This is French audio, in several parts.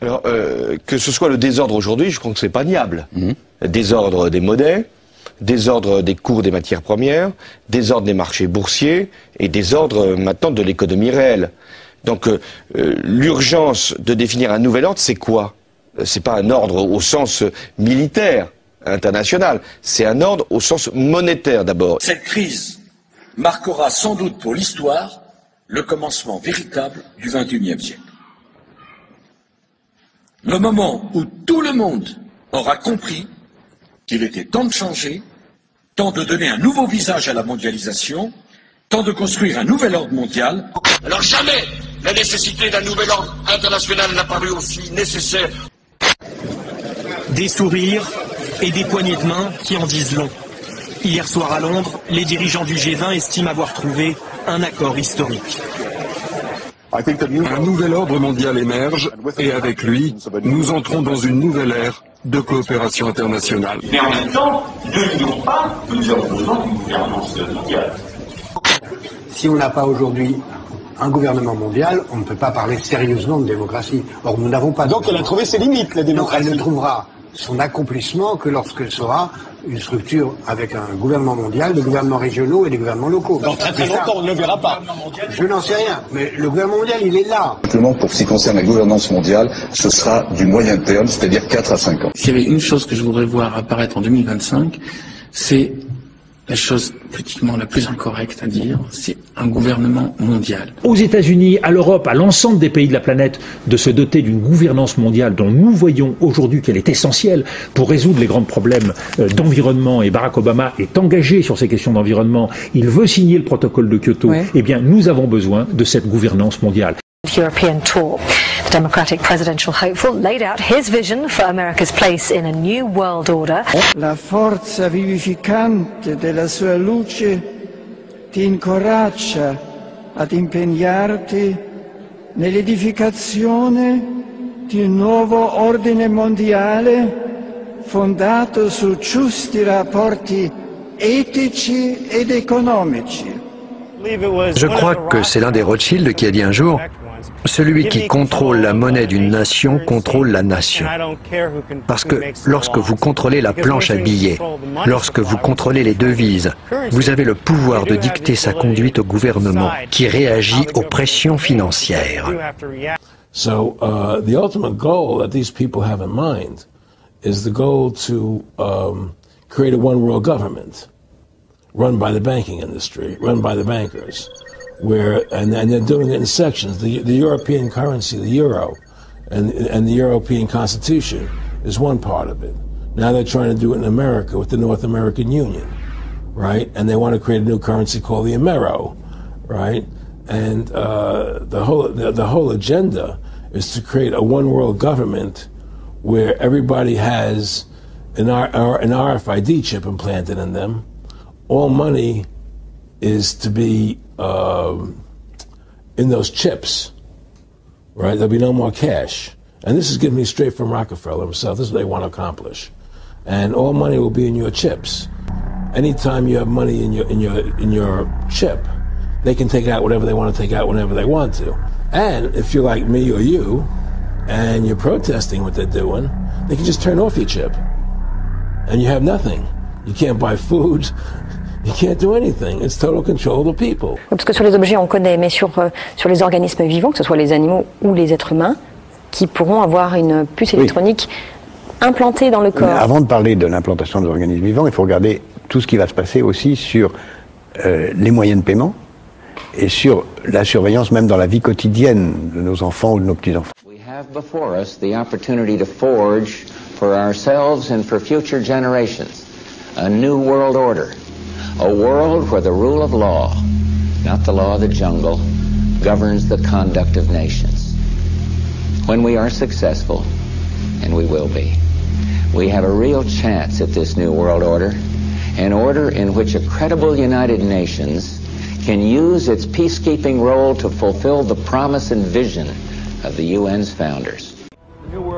Alors, que ce soit le désordre aujourd'hui, je crois que c'est pas niable. Désordre des monnaies, désordre des cours des matières premières, désordre des marchés boursiers et désordre maintenant de l'économie réelle. Donc, l'urgence de définir un nouvel ordre, c'est quoi? C'est pas un ordre au sens militaire international, c'est un ordre au sens monétaire d'abord. Cette crise marquera sans doute pour l'histoire le commencement véritable du XXIe siècle. Le moment où tout le monde aura compris qu'il était temps de changer, temps de donner un nouveau visage à la mondialisation, temps de construire un nouvel ordre mondial. Alors jamais la nécessité d'un nouvel ordre international n'a paru aussi nécessaire. Des sourires et des poignées de main qui en disent long. Hier soir à Londres, les dirigeants du G20 estiment avoir trouvé un accord historique. Un nouvel ordre mondial émerge et avec lui, nous entrons dans une nouvelle ère de coopération internationale. Mais en même temps, ne nions pas que nous avons besoin d'une gouvernance mondiale. Si on n'a pas aujourd'hui un gouvernement mondial, on ne peut pas parler sérieusement de démocratie. Or, nous n'avons pas. Donc elle a trouvé ses limites, la démocratie. Donc elle ne trouvera son accomplissement que lorsqu'elle sera une structure avec un gouvernement mondial, des gouvernements régionaux et des gouvernements locaux. Dans très très longtemps, on ne le verra pas. Je n'en sais rien, mais le gouvernement mondial, il est là. Simplement, pour ce qui concerne la gouvernance mondiale, ce sera du moyen terme, c'est-à-dire 4 à 5 ans. S'il y avait une chose que je voudrais voir apparaître en 2025, c'est la chose politiquement la plus incorrecte à dire, c'est un gouvernement mondial. Aux États-Unis, à l'Europe, à l'ensemble des pays de la planète, de se doter d'une gouvernance mondiale dont nous voyons aujourd'hui qu'elle est essentielle pour résoudre les grands problèmes d'environnement, et Barack Obama est engagé sur ces questions d'environnement, il veut signer le protocole de Kyoto, eh bien nous avons besoin de cette gouvernance mondiale. European tour. The Democratic presidential hopeful laid out his vision for America's place in a new world order. La forza vivificante della sua luce ti incoraggia ad impegnarti nell'edificazione di un nuovo ordine mondiale fondato su giusti rapporti etici ed economici. Je crois que c'est l'un des Rothschild qui a dit un jour: celui qui contrôle la monnaie d'une nation contrôle la nation. Parce que lorsque vous contrôlez la planche à billets, lorsque vous contrôlez les devises, vous avez le pouvoir de dicter sa conduite au gouvernement qui réagit aux pressions financières. So the ultimate goal that these people have in mind is the goal to create a one world government run by the banking industry, run by the bankers. And they're doing it in sections. The European currency, the euro, and the European Constitution is one part of it. Now they're trying to do it in America with the North American Union, right? And they want to create a new currency called the Amero, right? And the whole agenda is to create a one world government where everybody has an RFID chip implanted in them. All money is to be in those chips, right? There'll be no more cash. And this is given me straight from Rockefeller himself. This is what they want to accomplish. And all money will be in your chips. Anytime you have money in your chip, they can take out whatever they want to take out whenever they want to. And if you're like me or you, and you're protesting what they're doing, they can just turn off your chip. And you have nothing. You can't buy food. You can't do anything. It's total control of the people. Parce que sur les objets, on connaît, mais sur les organismes vivants, que ce soit les animaux ou les êtres humains, qui pourront avoir une puce électronique implantée dans le corps. Mais avant de parler de l'implantation des organismes vivants, il faut regarder tout ce qui va se passer aussi sur les moyens de paiement et sur la surveillance même dans la vie quotidienne de nos enfants ou de nos petits-enfants. We have before us the opportunity to forge for ourselves and for future generations a new world order. A world where the rule of law, not the law of the jungle, governs the conduct of nations. When we are successful, and we will be, we have a real chance at this new world order, an order in which a credible United Nations can use its peacekeeping role to fulfill the promise and vision of the UN's founders.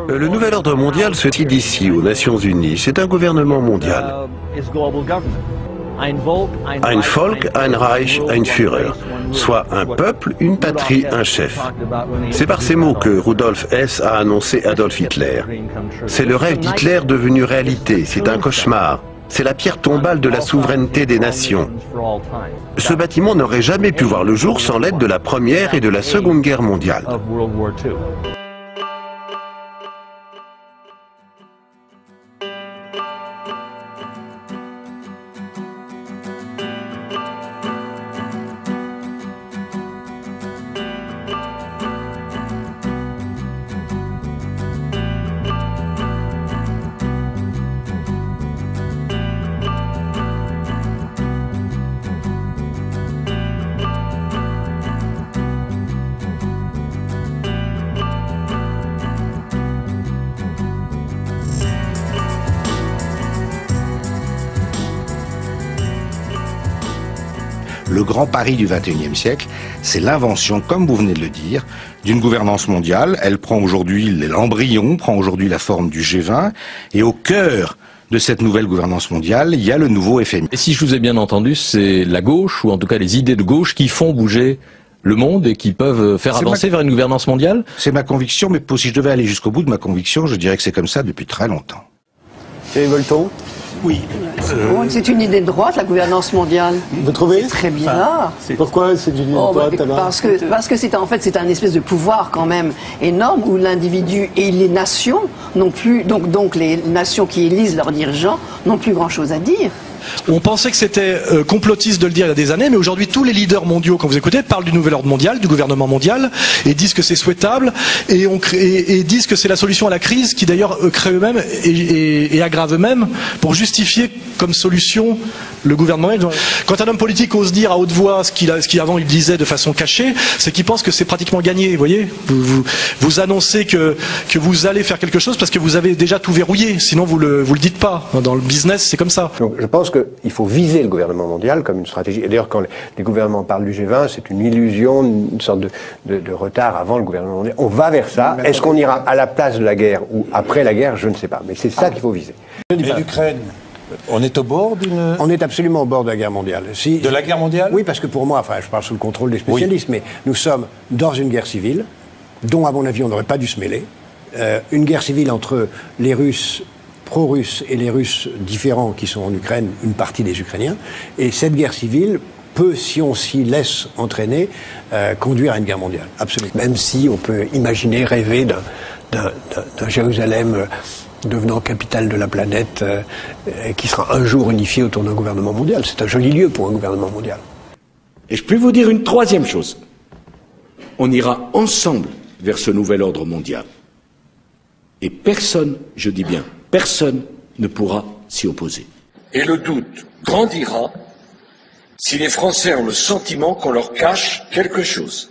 Le nouvel ordre mondial se tient d'ici aux Nations Unies. C'est un gouvernement mondial. Ein Volk, ein Reich, ein Führer, soit un peuple, une patrie, un chef. C'est par ces mots que Rudolf Hess a annoncé Adolf Hitler. C'est le rêve d'Hitler devenu réalité, c'est un cauchemar. C'est la pierre tombale de la souveraineté des nations. Ce bâtiment n'aurait jamais pu voir le jour sans l'aide de la Première et de la Seconde Guerre mondiale. Le grand pari du XXIe siècle, c'est l'invention, comme vous venez de le dire, d'une gouvernance mondiale. Elle prend aujourd'hui, l'embryon prend aujourd'hui la forme du G20, et au cœur de cette nouvelle gouvernance mondiale, il y a le nouveau FMI. Et si je vous ai bien entendu, c'est la gauche, ou en tout cas les idées de gauche, qui font bouger le monde et qui peuvent faire avancer vers une gouvernance mondiale? C'est ma conviction, mais si je devais aller jusqu'au bout de ma conviction, je dirais que c'est comme ça depuis très longtemps. Thierry Bolton? Oui. C'est une idée de droite, la gouvernance mondiale. Vous trouvez? C'est très bizarre. Pourquoi c'est une idée de droite alors? Parce que c'est en fait c'est un espèce de pouvoir quand même énorme où l'individu et les nations n'ont plus donc les nations qui élisent leurs dirigeants n'ont plus grand chose à dire. On pensait que c'était complotiste de le dire il y a des années, mais aujourd'hui tous les leaders mondiaux, quand vous écoutez, parlent du nouvel ordre mondial, du gouvernement mondial, et disent que c'est souhaitable, et disent que c'est la solution à la crise, qui d'ailleurs crée eux-mêmes et aggrave eux-mêmes, pour justifier comme solution le gouvernement. Quand un homme politique ose dire à haute voix ce qu'avant il disait de façon cachée, c'est qu'il pense que c'est pratiquement gagné, vous voyez. Vous annoncez que vous allez faire quelque chose parce que vous avez déjà tout verrouillé, sinon vous le dites pas. Dans le business, c'est comme ça. Donc je pense qu'il faut viser le gouvernement mondial comme une stratégie. Et d'ailleurs, quand les gouvernements parlent du G20, c'est une illusion, une sorte de retard avant le gouvernement mondial. On va vers ça. Est-ce qu'on ira à la place de la guerre ou après la guerre? Je ne sais pas. Mais c'est ça qu'il faut viser. Et l'Ukraine, on est au bord d'une... On est absolument au bord de la guerre mondiale. De la guerre mondiale? Oui, parce que pour moi, enfin, je parle sous le contrôle des spécialistes, mais nous sommes dans une guerre civile, dont, à mon avis, on n'aurait pas dû se mêler. Une guerre civile entre les Russes pro-russes et les Russes différents qui sont en Ukraine, une partie des Ukrainiens. Et cette guerre civile peut, si on s'y laisse entraîner, conduire à une guerre mondiale. Absolument. Même si on peut imaginer, rêver d'un Jérusalem devenant capitale de la planète, qui sera un jour unifié autour d'un gouvernement mondial. C'est un joli lieu pour un gouvernement mondial. Et je peux vous dire une troisième chose. On ira ensemble vers ce nouvel ordre mondial. Et personne, je dis bien, personne ne pourra s'y opposer. Et le doute grandira si les Français ont le sentiment qu'on leur cache quelque chose.